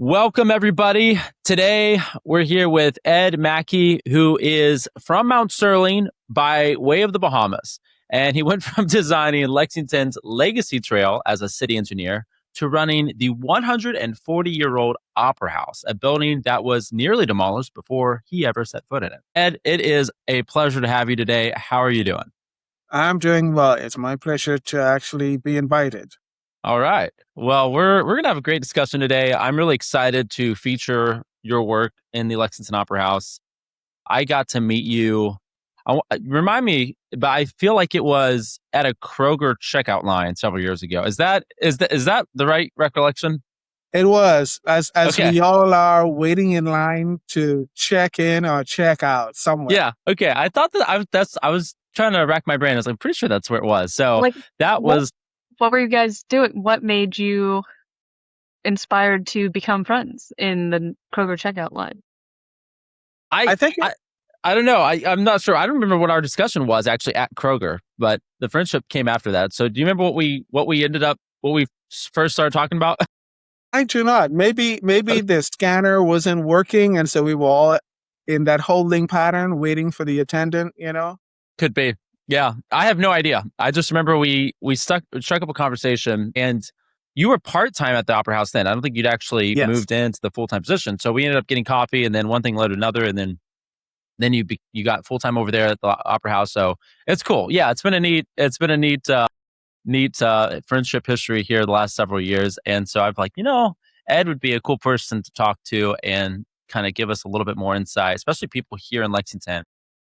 Welcome, everybody. Today, we're here with Edd MacKey, who is from Mount Sterling by way of the Bahamas. And he went from designing Lexington's Legacy Trail as a city engineer to running the 140-year-old Opera House, a building that was nearly demolished before he ever set foot in it. Edd, it is a pleasure to have you today. How are you doing? I'm doing well. It's my pleasure to actually be invited. All right. Well, we're going to have a great discussion today. I'm really excited to feature your work in the Lexington Opera House. I got to meet you. Remind me, but I feel like it was at a Kroger checkout line several years ago. Is that the right recollection? It was as Okay. we all are waiting in line to check in or check out somewhere. Yeah. Okay. I thought that I was trying to rack my brain. I was like, pretty sure that's where it was. So that was. What were you guys doing? What made you inspired to become friends in the Kroger checkout line? I think I don't know. I'm not sure. I don't remember what our discussion was actually at Kroger, but the friendship came after that. So do you remember what we first started talking about? I do not. Maybe the scanner wasn't working, and so we were all in that holding pattern, waiting for the attendant. Could be. Yeah, I have no idea. I just remember we struck up a conversation, and you were part-time at the Opera House then. I don't think you'd actually moved into the full-time position. So we ended up getting coffee, and then one thing led to another, and then you got full-time over there at the Opera House. So it's cool. Yeah, it's been a neat friendship history here the last several years. And so I'm like, Edd would be a cool person to talk to and kind of give us a little bit more insight, especially people here in Lexington,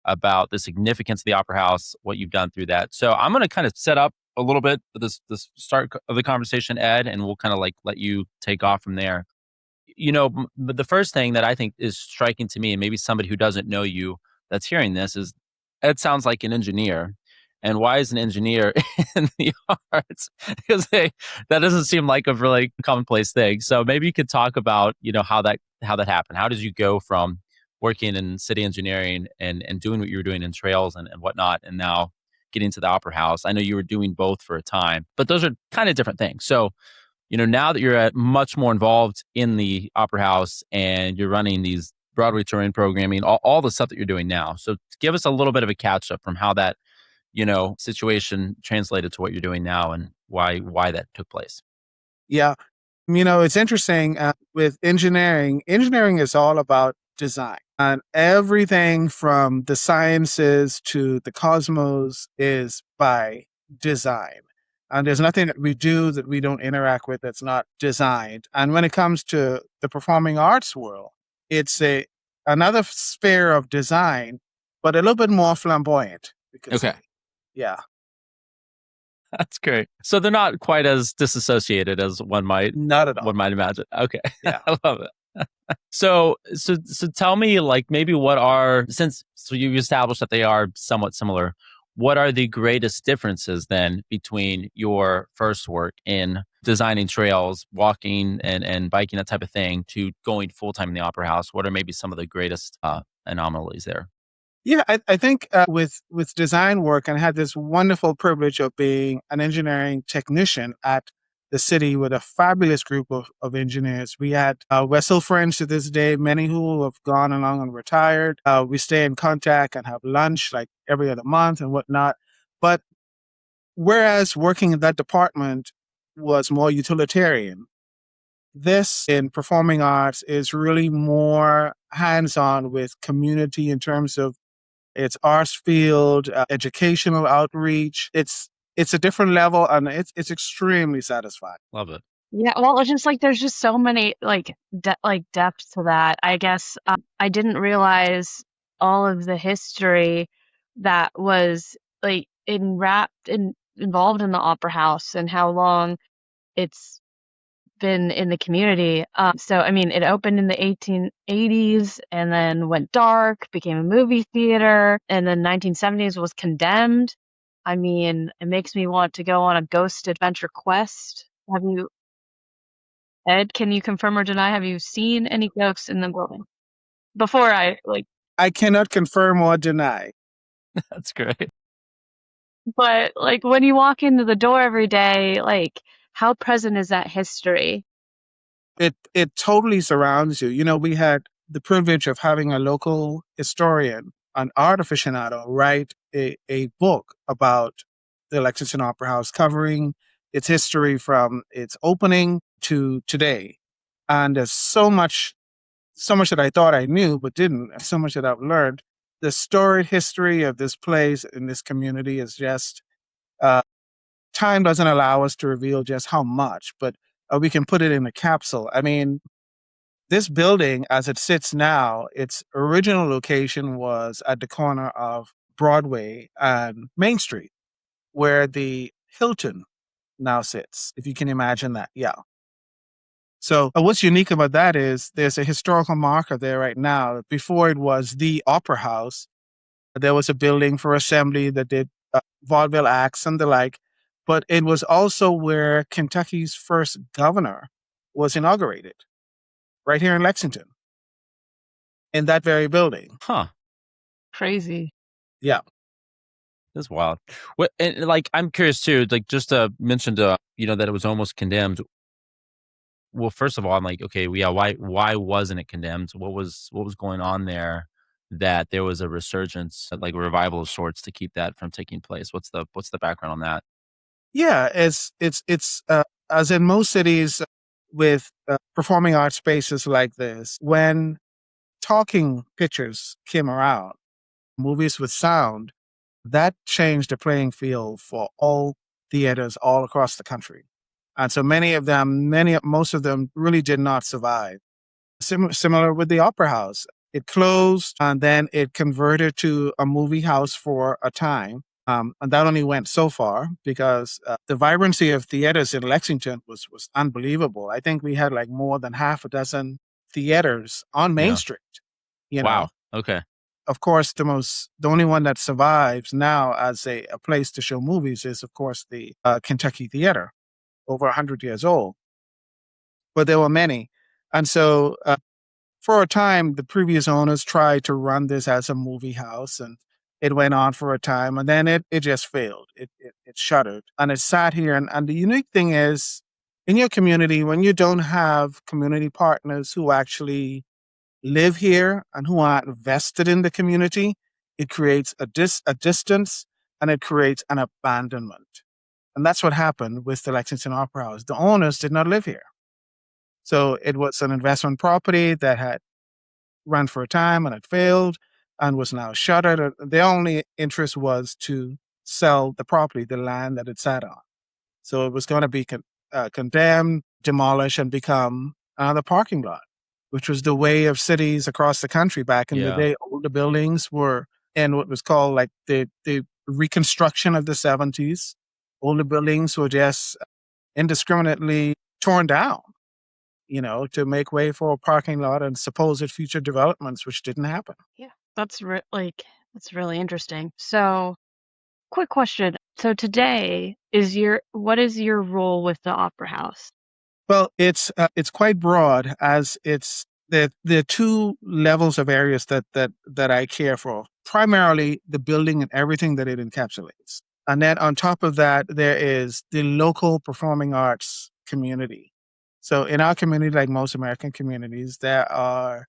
about the significance of the Opera House, what you've done through that. So I'm going to kind of set up a little bit for this start of the conversation, Edd, and we'll kind of like let you take off from there. But the first thing that I think is striking to me, and maybe somebody who doesn't know you that's hearing this, is Edd sounds like an engineer. And why is an engineer in the arts? Because that doesn't seem like a really commonplace thing. So maybe you could talk about, how that happened. How did you go from working in city engineering and doing what you were doing in trails and whatnot, and now getting to the Opera House? I know you were doing both for a time, but those are kind of different things. So, now that you're much more involved in the Opera House and you're running these Broadway touring programming, all the stuff that you're doing now. So give us a little bit of a catch up from how that, situation translated to what you're doing now and why that took place. Yeah. It's interesting with engineering. Engineering is all about design, and everything from the sciences to the cosmos is by design. And there's nothing that we do that we don't interact with that's not designed. And when it comes to the performing arts world, it's another sphere of design, but a little bit more flamboyant. Okay. Yeah. That's great. So they're not quite as disassociated as one might imagine. Okay. Yeah. I love it. So tell me, like, maybe so you've established that they are somewhat similar, what are the greatest differences then between your first work in designing trails, walking and biking, that type of thing, to going full-time in the Opera House? What are maybe some of the greatest anomalies there? Yeah, I think with design work, and I had this wonderful privilege of being an engineering technician at the city with a fabulous group of engineers. We had, we're still friends to this day, many who have gone along and retired. We stay in contact and have lunch like every other month and whatnot. But whereas working in that department was more utilitarian, this in performing arts is really more hands-on with community in terms of its arts field, educational outreach. It's a different level, and it's extremely satisfying. Love it. Yeah, well, it's just like there's just so many depth to that. I guess I didn't realize all of the history that was involved in the Opera House and how long it's been in the community. So, I mean, it opened in the 1880s and then went dark, became a movie theater, and then 1970s was condemned. I mean, it makes me want to go on a ghost adventure quest. Edd, can you confirm or deny? Have you seen any ghosts in the building? I cannot confirm or deny. That's great. But when you walk into the door every day, how present is that history? It totally surrounds you. We had the privilege of having a local historian, an art aficionado, write a book about the Lexington Opera House, covering its history from its opening to today. And there's so much that I thought I knew but didn't, and so much that I've learned. The storied history of this place in this community is just uh, time doesn't allow us to reveal just how much, but we can put it in a capsule. I mean, this building, as it sits now, its original location was at the corner of Broadway and Main Street, where the Hilton now sits, if you can imagine that. Yeah. So what's unique about that is there's a historical marker there right now. Before it was the Opera House, there was a building for assembly that did vaudeville acts and the like. But it was also where Kentucky's first governor was inaugurated, right here in Lexington, in that very building. Huh. Crazy. Yeah. That's wild. What, and like, I'm curious too, like just to mention that it was almost condemned. Well, first of all, I'm like, okay, well, yeah, why wasn't it condemned? What was going on there that there was a resurgence, like a revival of sorts, to keep that from taking place? What's the background on that? Yeah, it's as in most cities with performing arts spaces like this, when talking pictures came around, movies with sound, that changed the playing field for all theaters all across the country. And so most of them really did not survive. Similar with the Opera House. It closed and then it converted to a movie house for a time. And that only went so far because the vibrancy of theaters in Lexington was unbelievable. I think we had like more than half a dozen theaters on Main Yeah. Street. You know, Wow. Okay. of course, the only one that survives now as a place to show movies is, of course, the Kentucky Theater, over 100 years old. But there were many. And so for a time, the previous owners tried to run this as a movie house, and it went on for a time, and then it just failed. It shuttered, and it sat here. And the unique thing is, in your community, when you don't have community partners who actually live here and who are invested in the community, it creates a distance, and it creates an abandonment. And that's what happened with the Lexington Opera House. The owners did not live here. So it was an investment property that had run for a time and it failed and was now shuttered. Their only interest was to sell the property, the land that it sat on. So it was going to be condemned, demolished, and become another parking lot, which was the way of cities across the country back in the day. Older buildings were in what was called like the reconstruction of the 70s. Older buildings were just indiscriminately torn down, to make way for a parking lot and supposed future developments, which didn't happen. Yeah, that's that's really interesting. So, quick question. So today what is your role with the Opera House? Well, it's quite broad, as it's the two levels of areas that I care for. Primarily the building and everything that it encapsulates. And then on top of that, there is the local performing arts community. So in our community, like most American communities, there are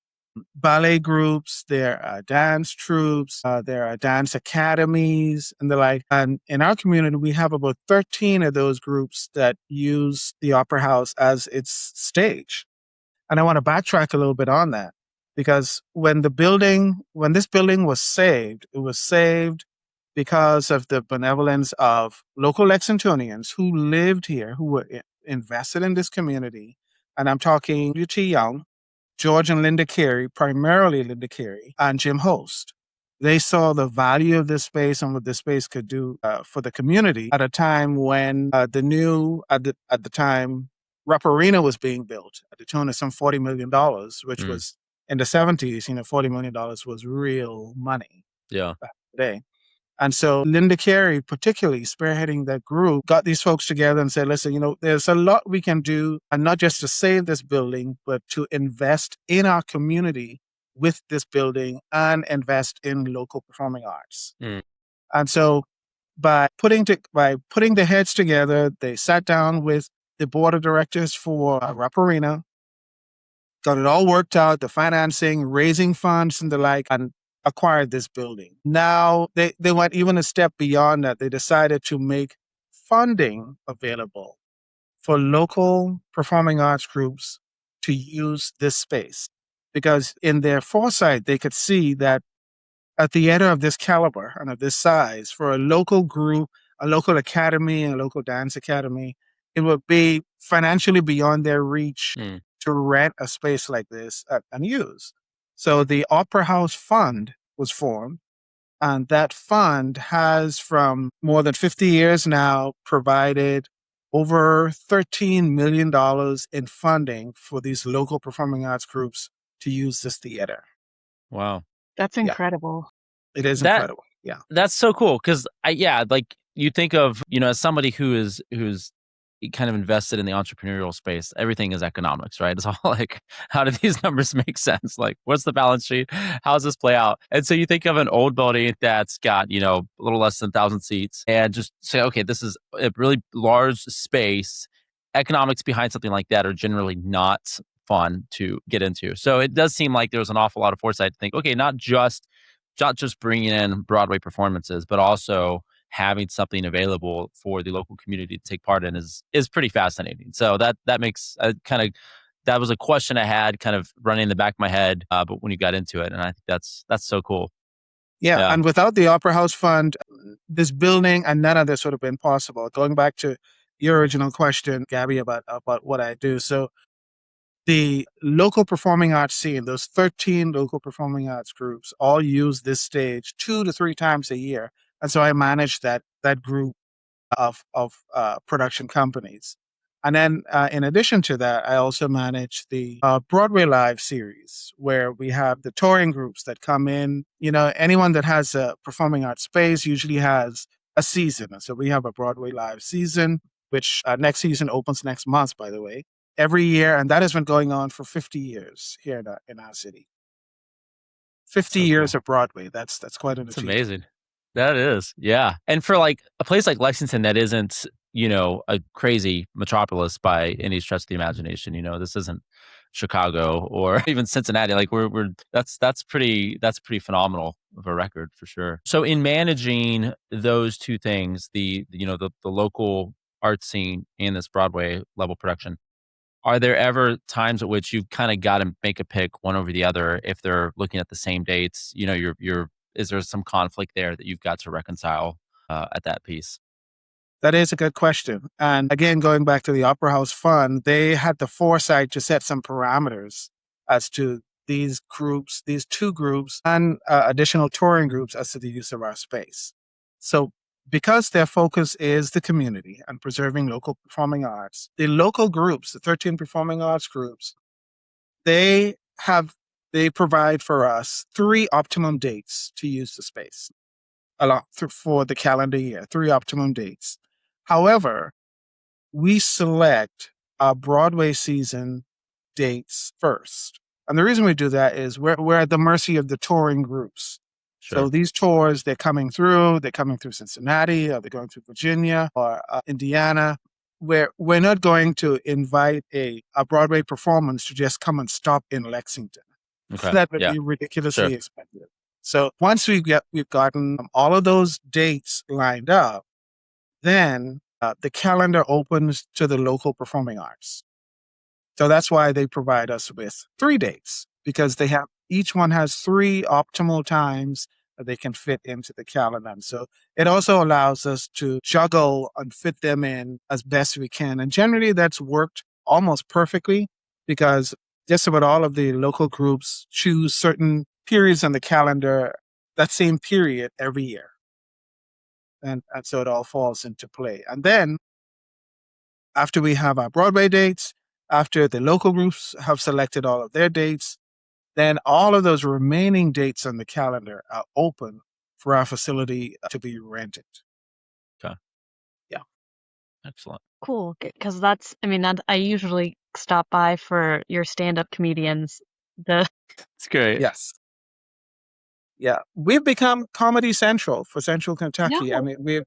ballet groups, there are dance troupes, there are dance academies, and the like. And in our community, we have about 13 of those groups that use the Opera House as its stage. And I want to backtrack a little bit on that, because when this building was saved, it was saved because of the benevolence of local Lexingtonians who lived here, who were invested in this community. And I'm talking UT Young, George and Linda Carey, primarily Linda Carey, and Jim Host. They saw the value of this space and what this space could do for the community at a time when at the time, Rupp Arena was being built at the tune of some $40 million, which was in the 70s, $40 million was real money. Yeah. Back in the day. And so Linda Carey, particularly spearheading that group, got these folks together and said, listen, there's a lot we can do, and not just to save this building, but to invest in our community with this building and invest in local performing arts. And so by putting the heads together, they sat down with the board of directors for Rupp Arena, got it all worked out, the financing, raising funds and the like, and acquired this building. Now they went even a step beyond that. They decided to make funding available for local performing arts groups to use this space. Because in their foresight, they could see that a theater of this caliber and of this size for a local group, a local academy, a local dance academy, it would be financially beyond their reach to rent a space like this and use. So the Opera House Fund was formed, and that fund has, from more than 50 years now, provided over $13 million in funding for these local performing arts groups to use this theater. Wow. That's incredible. Yeah, it is incredible. Yeah. That's so cool. Cause like you think of, as somebody who's kind of invested in the entrepreneurial space, everything is economics, right? It's all like, how do these numbers make sense? Like, what's the balance sheet? How does this play out? And so you think of an old building that's got, a little less than 1,000 seats and just say, okay, this is a really large space. Economics behind something like that are generally not fun to get into. So it does seem like there was an awful lot of foresight to think, okay, not just bringing in Broadway performances, but also having something available for the local community to take part in is pretty fascinating. So that makes that was a question I had kind of running in the back of my head, but when you got into it, and I think that's so cool. Yeah, and without the Opera House Fund, this building and none of this would have been possible. Going back to your original question, Gabby, about what I do. So the local performing arts scene, those 13 local performing arts groups, all use this stage 2 to 3 times a year. And so I manage that group of production companies. And then in addition to that, I also manage the Broadway Live series, where we have the touring groups that come in. Anyone that has a performing arts space usually has a season. And so we have a Broadway Live season, which next season opens next month, by the way, every year. And that has been going on for 50 years here in our city. 50 years of Broadway. That's quite an achievement. Amazing. That is. Yeah. And for like a place like Lexington that isn't, a crazy metropolis by any stretch of the imagination, this isn't Chicago or even Cincinnati. Like that's pretty phenomenal of a record for sure. So in managing those two things, the local art scene and this Broadway level production, are there ever times at which you've kind of got to make a pick one over the other if they're looking at the same dates? Is there some conflict there that you've got to reconcile at that piece? That is a good question. And again, going back to the Opera House Fund, they had the foresight to set some parameters as to these two groups, and additional touring groups as to the use of our space. So because their focus is the community and preserving local performing arts, the local groups, the 13 performing arts groups, they provide for us 3 optimum dates to use the space for the calendar year, 3 optimum dates. However, we select our Broadway season dates first. And the reason we do that is we're at the mercy of the touring groups. Sure. So these tours, they're coming through Cincinnati, or they're going through Virginia or Indiana. We're not going to invite a Broadway performance to just come and stop in Lexington. Okay. That would be ridiculously expensive. So once we've gotten all of those dates lined up, then the calendar opens to the local performing arts. So that's why they provide us with 3 dates, because each one has 3 optimal times that they can fit into the calendar. And so it also allows us to juggle and fit them in as best we can. And generally that's worked almost perfectly, because just about all of the local groups choose certain periods on the calendar, that same period every year. And so it all falls into play. And then after we have our Broadway dates, after the local groups have selected all of their dates, then all of those remaining dates on the calendar are open for our facility to be rented. Okay. Yeah. Excellent. Cool. Because I usually stop by for your stand-up comedians. It's great. Yes. Yeah. We've become Comedy Central for Central Kentucky. No, we've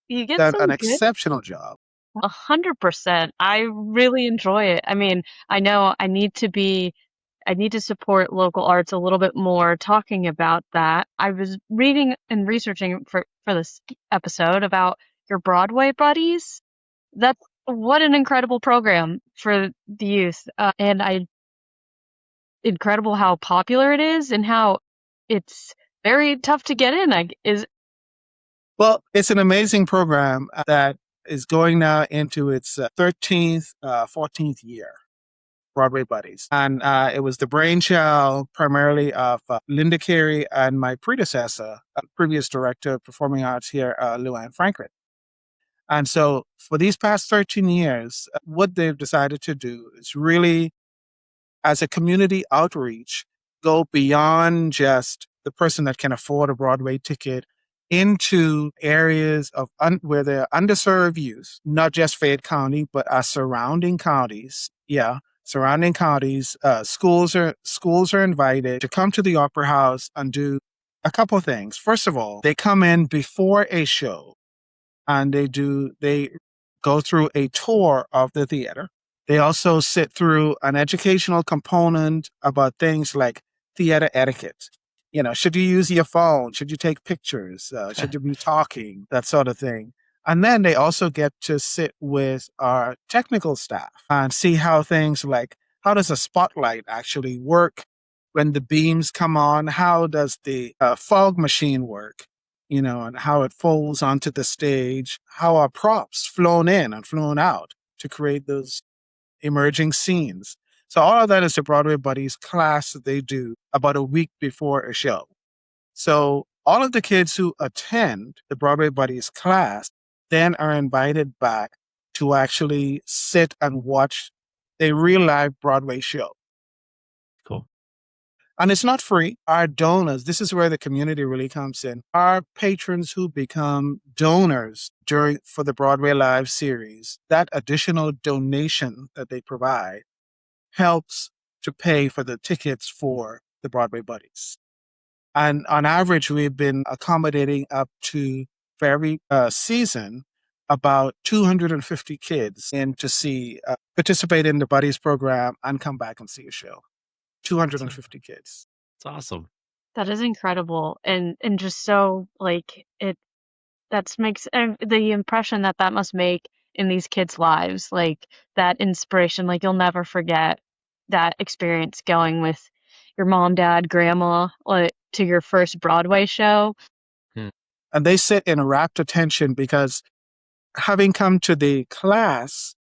you get done some an good exceptional job. 100%. I really enjoy it. I mean, I know I need to support local arts a little bit more talking about that. I was reading and researching for this episode about your Broadway buddies. That's what an incredible program for the youth. Incredible how popular it is and how it's very tough to get in. Well, it's an amazing program that is going now into its 13th, 14th year, Broadway Buddies. And it was the brainchild primarily of Linda Carey and my predecessor, previous director of performing arts here, Luann Franklin. And so for these past 13 years, what they've decided to do is really, as a community outreach, go beyond just the person that can afford a Broadway ticket into areas of where there are underserved youth, not just Fayette County, but our surrounding counties. Yeah, surrounding counties. Schools are invited to come to the Opera House and do a couple of things. First of all, they come in before a show and they go through a tour of the theater. They also sit through an educational component about things like theater etiquette. Should you use your phone? Should you take pictures? Should you be talking? That sort of thing. And then they also get to sit with our technical staff and see how things like, how does a spotlight actually work when the beams come on? How does the fog machine work? And how it folds onto the stage, how are props flown in and flown out to create those emerging scenes. So all of that is the Broadway Buddies class that they do about a week before a show. So all of the kids who attend the Broadway Buddies class then are invited back to actually sit and watch a real live Broadway show. Cool. And it's not free. Our donors, this is where the community really comes in. Our patrons who become donors for the Broadway Live series, that additional donation that they provide helps to pay for the tickets for the Broadway Buddies. And on average, we've been accommodating up to, for every season, about 250 kids in to participate in the Buddies program and come back and see a show. 250 kids. It's awesome. That is incredible. And just so that makes the impression that must make in these kids' lives, like that inspiration, like you'll never forget that experience going with your mom, dad, grandma, to your first Broadway show. And they sit in rapt attention because having come to the class,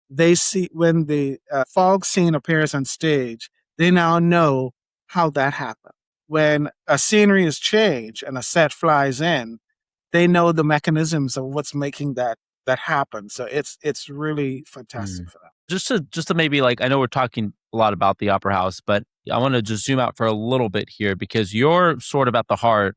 they see when the fog scene appears on stage, they now know how that happened. When a scenery is changed and a set flies in, they know the mechanisms of what's making that happen. So it's really fantastic for them. Just to maybe, like, I know we're talking a lot about the Opera House, but I want to just zoom out for a little bit here because you're sort of at the heart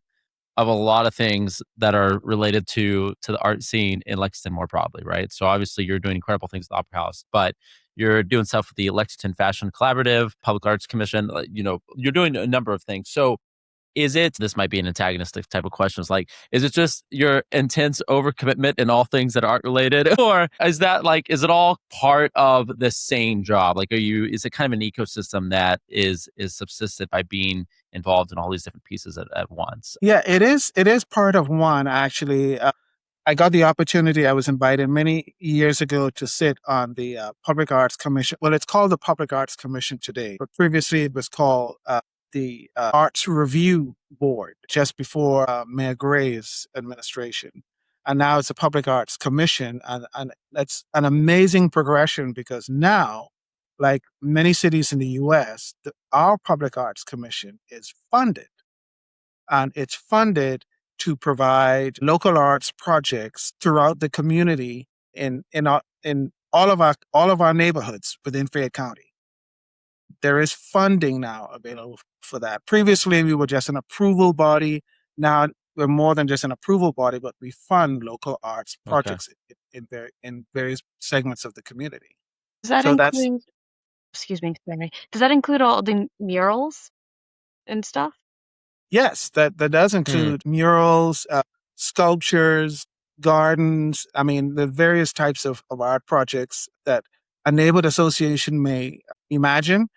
of a lot of things that are related to the art scene in Lexington more broadly, right? So obviously you're doing incredible things at the Opera House, but you're doing stuff with the Lexington Fashion Collaborative, Public Arts Commission, you're doing a number of things. So this might be an antagonistic type of question, is it just your intense overcommitment in all things that aren't related? Or is it all part of the same job? Is it kind of an ecosystem that is subsisted by being involved in all these different pieces at once? Yeah, it is part of one, actually. I got the opportunity, I was invited many years ago to sit on the Public Arts Commission. Well, it's called the Public Arts Commission today, but previously it was called the Arts Review Board just before Mayor Gray's administration. And now it's a Public Arts Commission. And that's an amazing progression because now, like many cities in the U.S., our Public Arts Commission is funded. And it's funded to provide local arts projects throughout the community in all of our neighborhoods within Fayette County. There is funding now available for that. Previously, we were just an approval body. Now we're more than just an approval body, but we fund local arts projects in various segments of the community. Does that include? Excuse me, sorry. Does that include all the murals and stuff? Yes, that does include murals, sculptures, gardens. I mean, the various types of art projects that a neighborhood association may imagine.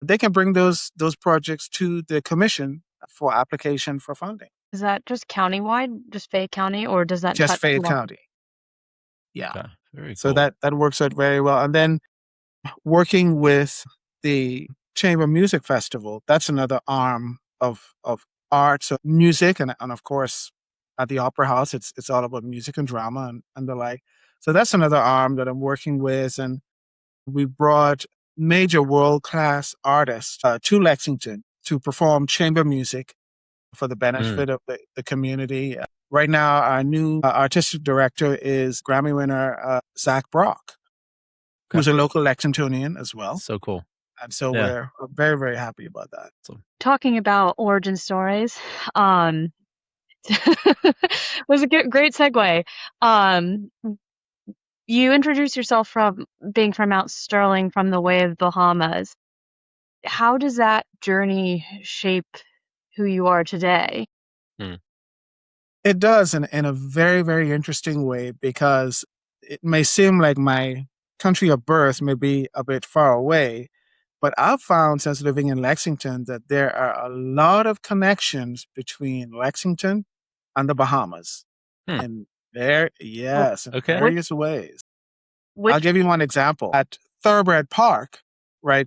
They can bring those projects to the commission for application for funding. Is that just countywide, just Fayette County, or does that Just touch Fayette County? Yeah. Okay. Very So cool. that works out very well. And then working with the Chamber Music Festival, that's another arm of art, so music, and of course at the Opera House, it's all about music and drama and the like. So that's another arm that I'm working with, and we brought major world-class artists to Lexington to perform chamber music for the benefit of the community. Right now, our new artistic director is Grammy winner Zach Brock, who's a local Lexingtonian as well. So cool. And so we're very, very happy about that. Talking about origin stories, was a great segue. You introduced yourself from being from Mount Sterling, from the way of Bahamas. How does that journey shape who you are today? It does in a very, very interesting way, because it may seem like my country of birth may be a bit far away, but I've found since living in Lexington that there are a lot of connections between Lexington and the Bahamas. And in various ways. I'll give you one example. At Thoroughbred Park, right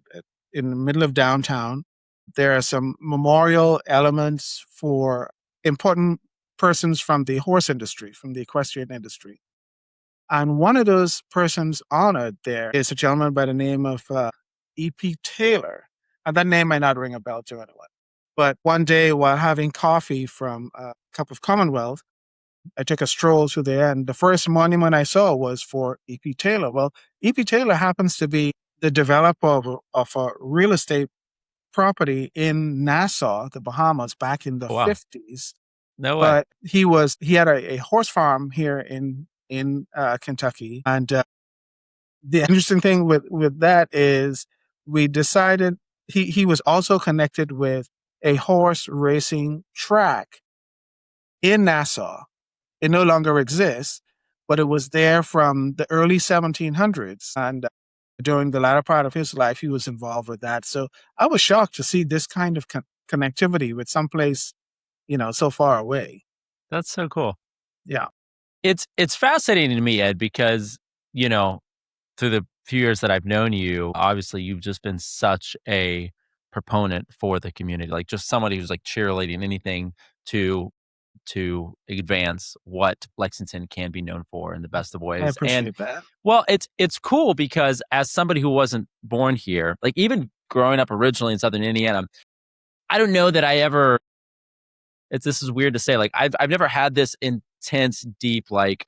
in the middle of downtown, there are some memorial elements for important persons from the horse industry, from the equestrian industry. And one of those persons honored there is a gentleman by the name of E.P. Taylor. And that name might not ring a bell to anyone. But one day while having coffee from a cup of Commonwealth, I took a stroll through there, and the first monument I saw was for E.P. Taylor. Well, E.P. Taylor happens to be the developer of a real estate property in Nassau, the Bahamas, back in the 50s. No way. But he had a horse farm here in Kentucky. And the interesting thing with that is we decided he was also connected with a horse racing track in Nassau. It no longer exists, but it was there from the early 1700s. And during the latter part of his life, he was involved with that. So I was shocked to see this kind of connectivity with someplace, so far away. That's so cool. Yeah. It's fascinating to me, Ed, because, through the few years that I've known you, obviously you've just been such a proponent for the community, like just somebody who's like cheerleading anything to advance what Lexington can be known for in the best of ways. I appreciate that. Well, it's cool because as somebody who wasn't born here, like even growing up originally in Southern Indiana, I don't know that I ever, this is weird to say, like I've never had this intense, deep, like,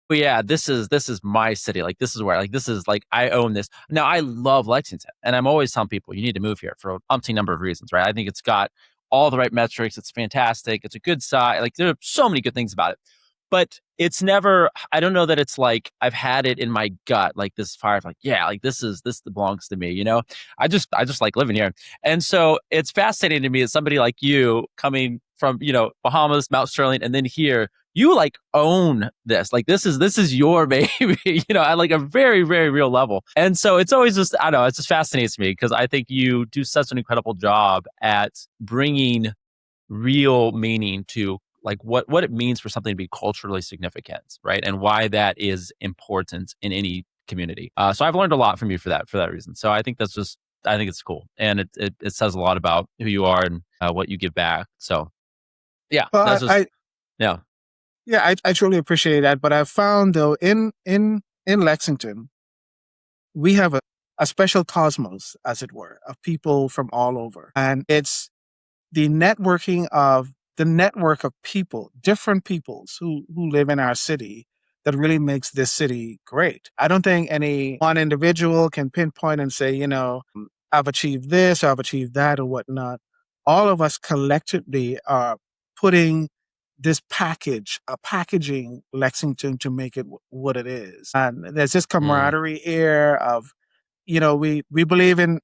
oh yeah, this is my city. Like this is where, like, this is like, I own this. Now I love Lexington, and I'm always telling people you need to move here for an umpteen number of reasons, right? I think it's got all the right metrics. It's fantastic. It's a good site. Like there are so many good things about it, but it's never, I don't know that it's like I've had it in my gut, like this fire, like, yeah, like this belongs to me. I just like living here. And so it's fascinating to me as somebody like you coming from, Bahamas, Mount Sterling, and then here, you like own this. Like this is your baby, at like a very, very real level. And so it's always just, I don't know, it just fascinates me because I think you do such an incredible job at bringing real meaning to like what it means for something to be culturally significant, right? And why that is important in any community. So I've learned a lot from you for that reason. So I think I think it's cool. And it says a lot about who you are and what you give back. So yeah, well, I truly appreciate that. But I've found though in Lexington, we have a special cosmos, as it were, of people from all over. And it's the network of people, different peoples who live in our city that really makes this city great. I don't think any one individual can pinpoint and say, I've achieved this, or I've achieved that, or whatnot. All of us collectively are putting this packaging Lexington to make it what it is. And there's this camaraderie here of, we believe in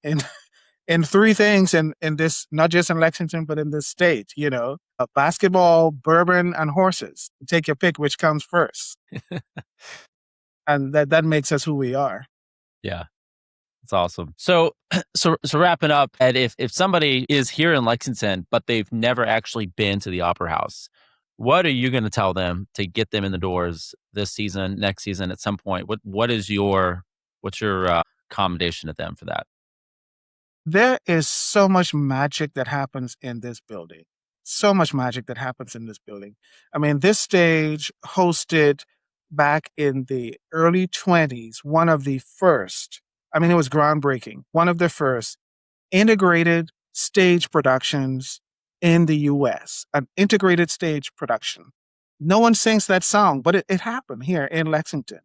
in three things in this, not just in Lexington, but in this state, basketball, bourbon, and horses. Take your pick, which comes first. And that makes us who we are. Yeah. That's awesome. So wrapping up, Ed, if somebody is here in Lexington, but they've never actually been to the Opera House, what are you going to tell them to get them in the doors this season, next season, at some point? What's your commendation to them for that? There is so much magic that happens in this building. So much magic that happens in this building. I mean, this stage hosted back in the early 20s, one of the first, I mean, it was groundbreaking, one of the first integrated stage productions in the US, an integrated stage production. No one sings that song, but it happened here in Lexington.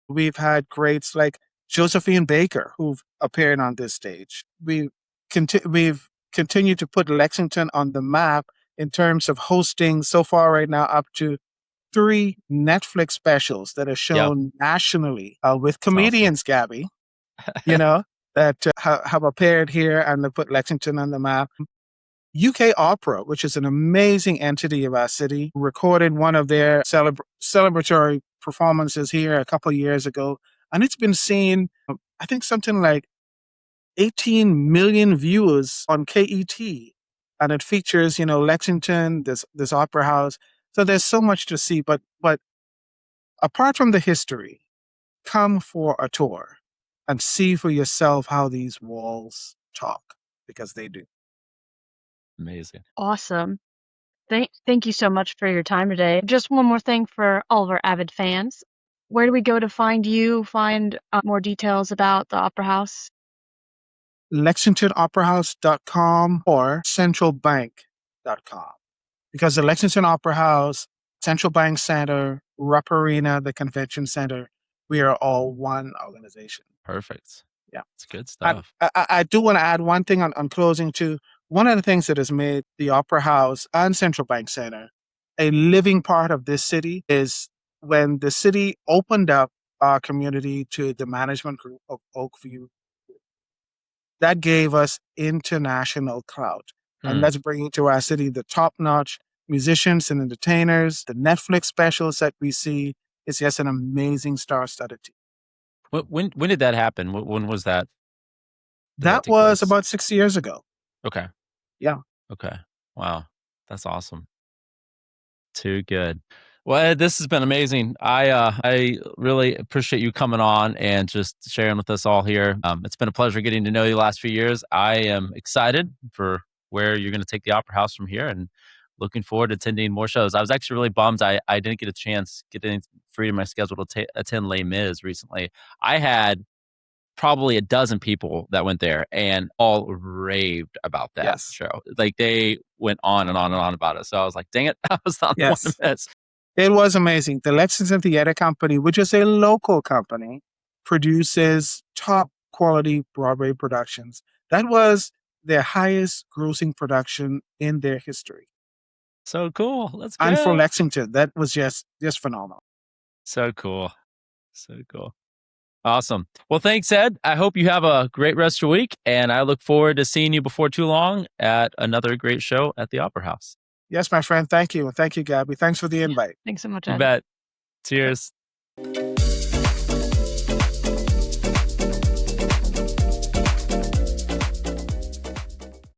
We've had greats like Josephine Baker who've appeared on this stage. We've continued to put Lexington on the map in terms of hosting so far right now up to 3 Netflix specials that are shown nationally with comedians, Gabby, that have appeared here and they put Lexington on the map. UK Opera, which is an amazing entity of our city, recorded one of their celebratory performances here a couple of years ago. And it's been seen, I think something like 18 million viewers on KET. And it features, Lexington, this opera house. So there's so much to see. But apart from the history, come for a tour and see for yourself how these walls talk, because they do. Amazing. Awesome. Thank you so much for your time today. Just one more thing for all of our avid fans. Where do we go to find more details about the Opera House? LexingtonOperaHouse.com or centralbank.com. Because the Lexington Opera House, Central Bank Center, Rupp Arena, the Convention Center, we are all one organization. Perfect. Yeah. It's good stuff. I do want to add one thing on closing too. One of the things that has made the Opera House and Central Bank Center a living part of this city is when the city opened up our community to the management group of Oakview. That gave us international clout. And that's bringing to our city the top-notch musicians and entertainers, the Netflix specials that we see. It's just an amazing star-studded team. When did that happen? When was that? That was about 6 years ago. Okay. Yeah. Okay. Wow. That's awesome. Too good. Well, Ed, this has been amazing. I really appreciate you coming on and just sharing with us all here. It's been a pleasure getting to know you the last few years. I am excited for where you're going to take the Opera House from here and looking forward to attending more shows. I was actually really bummed I didn't get a chance, getting free in my schedule to attend Les Mis recently. I had probably a dozen people that went there and all raved about that show. Like they went on and on and on about it. So I was like, dang it, I was not the one to miss. It was amazing. The Lexington Theater Company, which is a local company, produces top quality Broadway productions. That was their highest grossing production in their history. So cool. Let's go. And for Lexington, that was just phenomenal. So cool. So cool. Awesome. Well, thanks, Ed. I hope you have a great rest of your week, and I look forward to seeing you before too long at another great show at the Opera House. Yes, my friend. Thank you. And thank you, Gabby. Thanks for the invite. Thanks so much, Ed. You bet. Cheers.